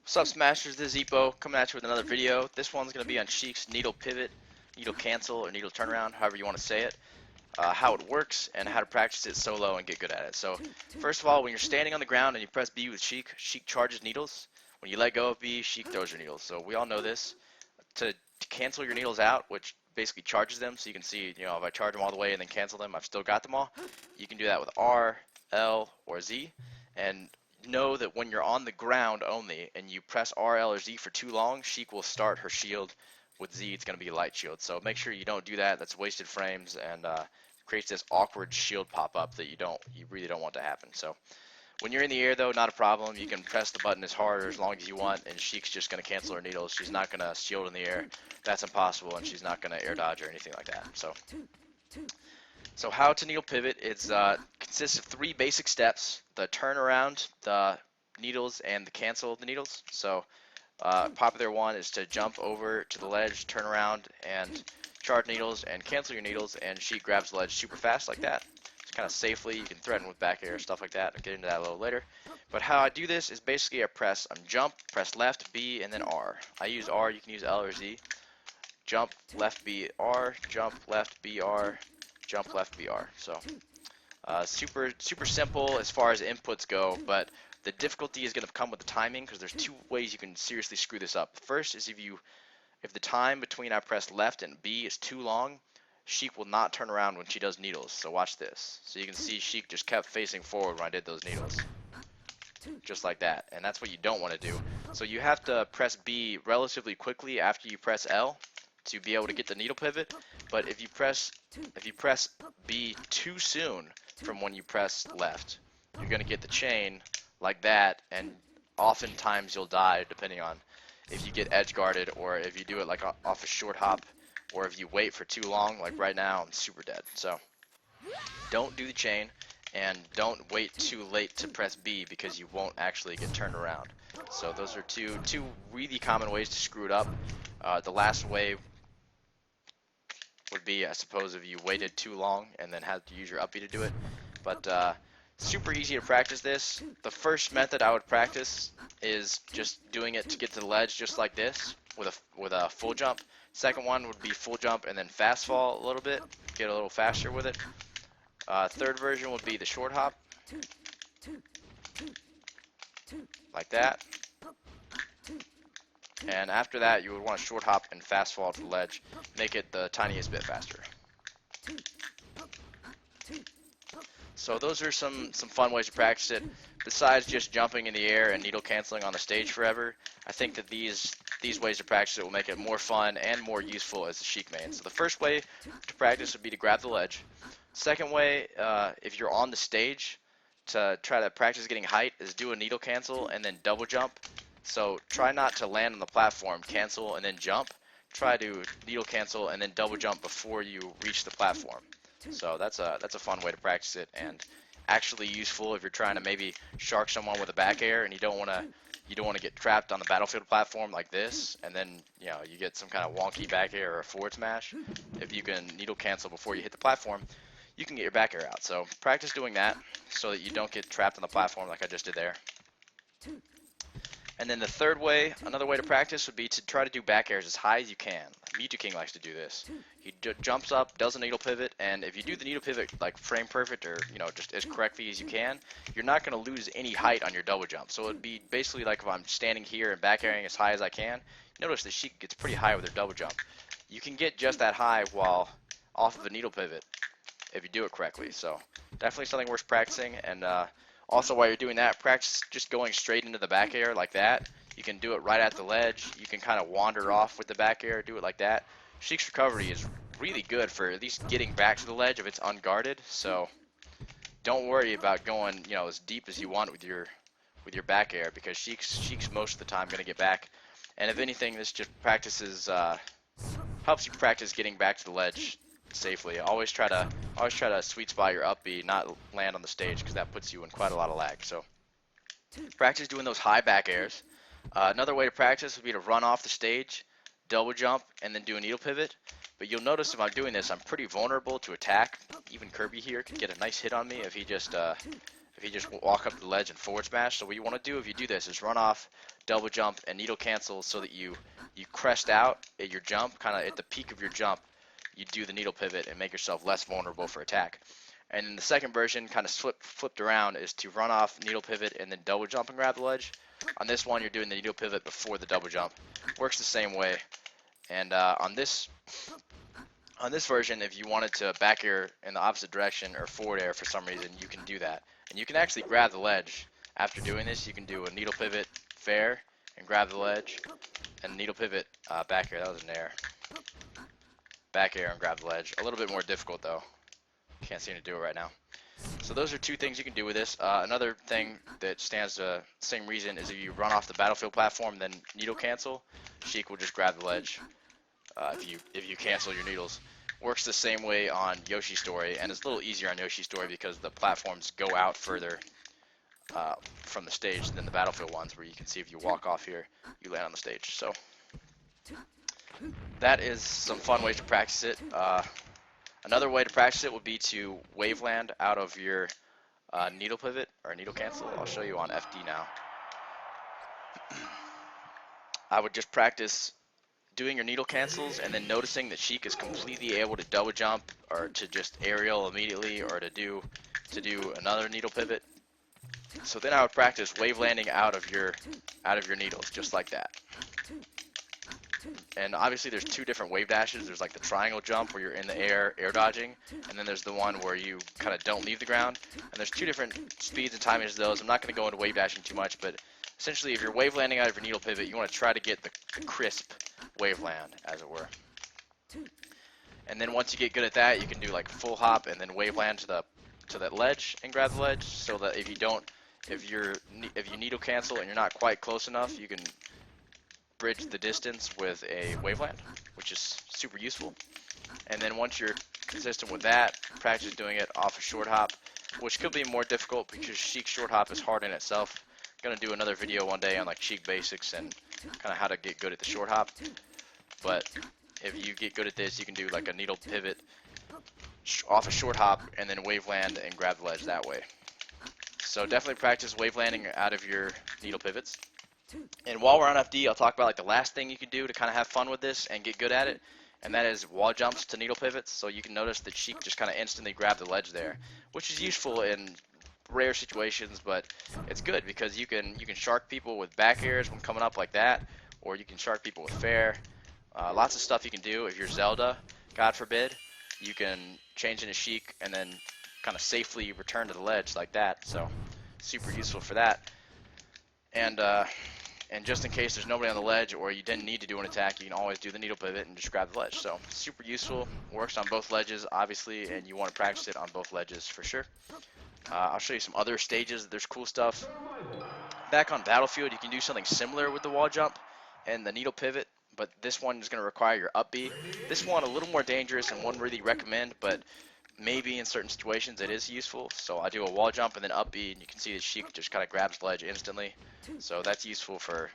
What's up, Smashers? This is Ippo coming at you with another video. This one's going to be on Sheik's needle pivot, needle cancel, or needle turnaround, however you want to say it, how it works, and how to practice it solo and get good at it. So, first of all, when you're standing on the ground and you press B with Sheik, Sheik charges needles. When you let go of B, Sheik throws your needles. So we all know this. To cancel your needles out, which basically charges them, so you can see, if I charge them all the way and then cancel them, I've still got them all. You can do that with R, L, or Z, and know that when you're on the ground only and you press R, L, or Z for too long, Sheik will start her shield. With Z, it's going to be a light shield. So make sure you don't do that. That's wasted frames and creates this awkward shield pop up that you really don't want to happen. So when you're in the air, though, not a problem. You can press the button as hard or as long as you want, and Sheik's just going to cancel her needles. She's not going to shield in the air. That's impossible, and she's not going to air dodge or anything like that. So how to needle pivot is consists of 3 basic steps: the turnaround, the needles, and the cancel of the needles. So popular one is to jump over to the ledge, turn around, and charge needles and cancel your needles, and Sheik grabs the ledge super fast like that. It's kind of safely. You can threaten with back air, stuff like that. I'll get into that a little later. But how I do this is basically I jump, press left, B, and then R. I use R. You can use L or Z. Jump, left, B, R. Jump, left, B, R. Jump, left, BR. So super simple as far as inputs go, but the difficulty is going to come with the timing, because there's 2 ways you can seriously screw this up. First is if the time between I press left and B is too long, Sheik will not turn around when she does needles. So watch this. So you can see Sheik just kept facing forward when I did those needles. Just like that. And that's what you don't want to do. So you have to press B relatively quickly after you press L to be able to get the needle pivot. But if you press B too soon from when you press left, you're going to get the chain like that, and oftentimes you'll die depending on if you get edge guarded, or if you do it like off a short hop, or if you wait for too long. Like right now, I'm super dead. So don't do the chain, and don't wait too late to press B, because you won't actually get turned around. So those are two really common ways to screw it up. The last way would be, I suppose, if you waited too long and then had to use your up B to do it. But super easy to practice this. The first method I would practice is just doing it to get to the ledge, just like this, with a full jump. Second one would be full jump and then fast fall a little bit, get a little faster with it. Third version would be the short hop, like that. And after that, you would want to short hop and fast fall to the ledge, make it the tiniest bit faster. So those are some fun ways to practice it. Besides just jumping in the air and needle canceling on the stage forever, I think that these ways to practice it will make it more fun and more useful as a Sheik main. So the first way to practice would be to grab the ledge. Second way, if you're on the stage, to try to practice getting height, is do a needle cancel and then double jump. So try not to land on the platform, cancel, and then jump. Try to needle cancel and then double jump before you reach the platform. So that's a fun way to practice it, and actually useful if you're trying to maybe shark someone with a back air and you don't want to get trapped on the battlefield platform like this, and then you get some kind of wonky back air or a forward smash. If you can needle cancel before you hit the platform, you can get your back air out. So practice doing that so that you don't get trapped on the platform like I just did there. And then the third way, another way to practice, would be to try to do back airs as high as you can. Mewtwo King likes to do this. He jumps up, does a needle pivot, and if you do the needle pivot like frame perfect, or just as correctly as you can, you're not going to lose any height on your double jump. So it'd be basically like if I'm standing here and back airing as high as I can. Notice that she gets pretty high with her double jump. You can get just that high while off of a needle pivot if you do it correctly. So definitely something worth practicing. And also, while you're doing that, practice just going straight into the back air like that. You can do it right at the ledge. You can kind of wander off with the back air, do it like that. Sheik's recovery is really good for at least getting back to the ledge if it's unguarded. So don't worry about going as deep as you want with your back air, because Sheik's most of the time going to get back. And if anything, this just helps you practice getting back to the ledge safely. Always try to sweet spot your up B, not land on the stage, because that puts you in quite a lot of lag. So practice doing those high back airs. Another way to practice would be to run off the stage, double jump, and then do a needle pivot. But you'll notice if I'm doing this, I'm pretty vulnerable to attack. Even Kirby here could get a nice hit on me if he just if you just walk up the ledge and forward smash. So what you want to do if you do this is run off, double jump, and needle cancel so that you crest out at your jump, kind of at the peak of your jump. You do the needle pivot and make yourself less vulnerable for attack. And in the second version, kind of flipped around, is to run off, needle pivot, and then double jump and grab the ledge. On this one, you're doing the needle pivot before the double jump. Works the same way. And on this version, if you wanted to back air in the opposite direction or forward air for some reason, you can do that. And you can actually grab the ledge. After doing this, you can do a needle pivot fair and grab the ledge, and needle pivot back air. That was an air. Back air and grab the ledge. A little bit more difficult though. Can't seem to do it right now. So those are two things you can do with this. Another thing that stands the same reason is if you run off the battlefield platform, then needle cancel, Sheik will just grab the ledge. If you cancel your needles. Works the same way on Yoshi's Story, and it's a little easier on Yoshi's Story because the platforms go out further from the stage than the battlefield ones, where you can see if you walk off here, you land on the stage. So that is some fun ways to practice it. Another way to practice it would be to wave land out of your needle pivot or needle cancel. I'll show you on FD now. I would just practice doing your needle cancels and then noticing that Sheik is completely able to double jump or to just aerial immediately or to do another needle pivot. So then I would practice wave landing out of your needles just like that. And obviously there's two different wave dashes. There's like the triangle jump where you're in the air dodging, and then there's the one where you kind of don't leave the ground. And there's two different speeds and timings of those. I'm not going to go into wave dashing too much, but essentially if you're wave landing out of your needle pivot, you want to try to get the crisp wave land, as it were. And then once you get good at that, you can do like full hop and then wave land to that ledge and grab the ledge, so that if you needle cancel and you're not quite close enough, you can bridge the distance with a wave land, which is super useful. And then once you're consistent with that, practice doing it off a short hop, which could be more difficult because Sheik short hop is hard in itself. I'm gonna do another video one day on like Sheik basics and kind of how to get good at the short hop. But if you get good at this, you can do like a needle pivot off a short hop and then wave land and grab the ledge that way. So definitely practice wave landing out of your needle pivots. And while we're on FD, I'll talk about like the last thing you can do to kind of have fun with this and get good at it, and that is wall jumps to needle pivots. So you can notice that Sheik just kind of instantly grabbed the ledge there, which is useful in rare situations, but it's good because you can shark people with back airs when coming up like that, or you can shark people with fair. Lots of stuff you can do. If you're Zelda, God forbid, you can change into Sheik and then kind of safely return to the ledge like that. So super useful for that. And just in case there's nobody on the ledge or you didn't need to do an attack, you can always do the needle pivot and just grab the ledge. So super useful, works on both ledges obviously, and you want to practice it on both ledges for sure. I'll show you some other stages. There's cool stuff. Back on Battlefield, you can do something similar with the wall jump and the needle pivot, but this one is going to require your up B. This one a little more dangerous and wouldn't really recommend, but maybe in certain situations it is useful. So I do a wall jump and then up B, and you can see that Sheik just kind of grabs the ledge instantly. So that's useful for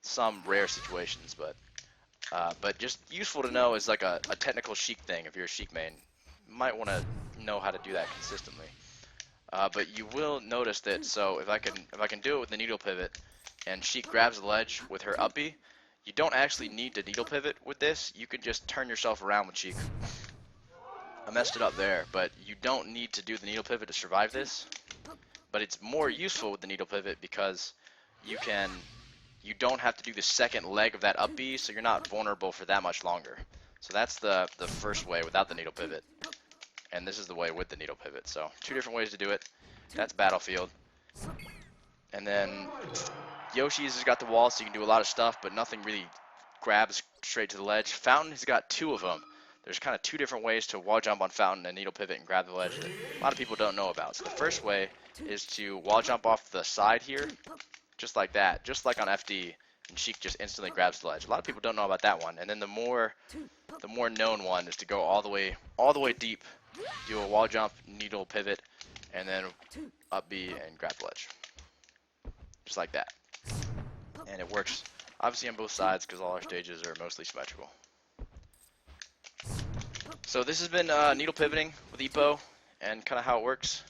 some rare situations, but just useful to know is like a technical Sheik thing. If you're a Sheik main, you might want to know how to do that consistently. But you will notice that. So if I can do it with the needle pivot, and Sheik grabs the ledge with her up B, you don't actually need to needle pivot with this. You can just turn yourself around with Sheik. I messed it up there, but you don't need to do the needle pivot to survive this. But it's more useful with the needle pivot because you don't have to do the second leg of that up B, so you're not vulnerable for that much longer. So that's the first way without the needle pivot, and this is the way with the needle pivot. So two different ways to do it. That's Battlefield. And then Yoshi's has got the wall, so you can do a lot of stuff, but nothing really grabs straight to the ledge. Fountain has got two of them. There's kind of two different ways to wall jump on Fountain and needle pivot and grab the ledge that a lot of people don't know about. So the first way is to wall jump off the side here, just like that, just like on FD, and Sheik just instantly grabs the ledge. A lot of people don't know about that one. And then the more known one is to go all the way deep, do a wall jump, needle pivot, and then up B and grab the ledge, just like that. And it works obviously on both sides because all our stages are mostly symmetrical. So this has been needle pivoting with Ippo and kind of how it works.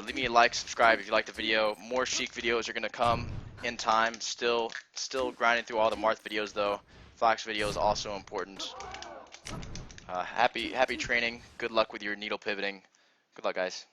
Leave me a like, subscribe if you like the video. More Sheik videos are gonna come in time. Still grinding through all the Marth videos though. Fox video is also important. Happy training. Good luck with your needle pivoting. Good luck, guys.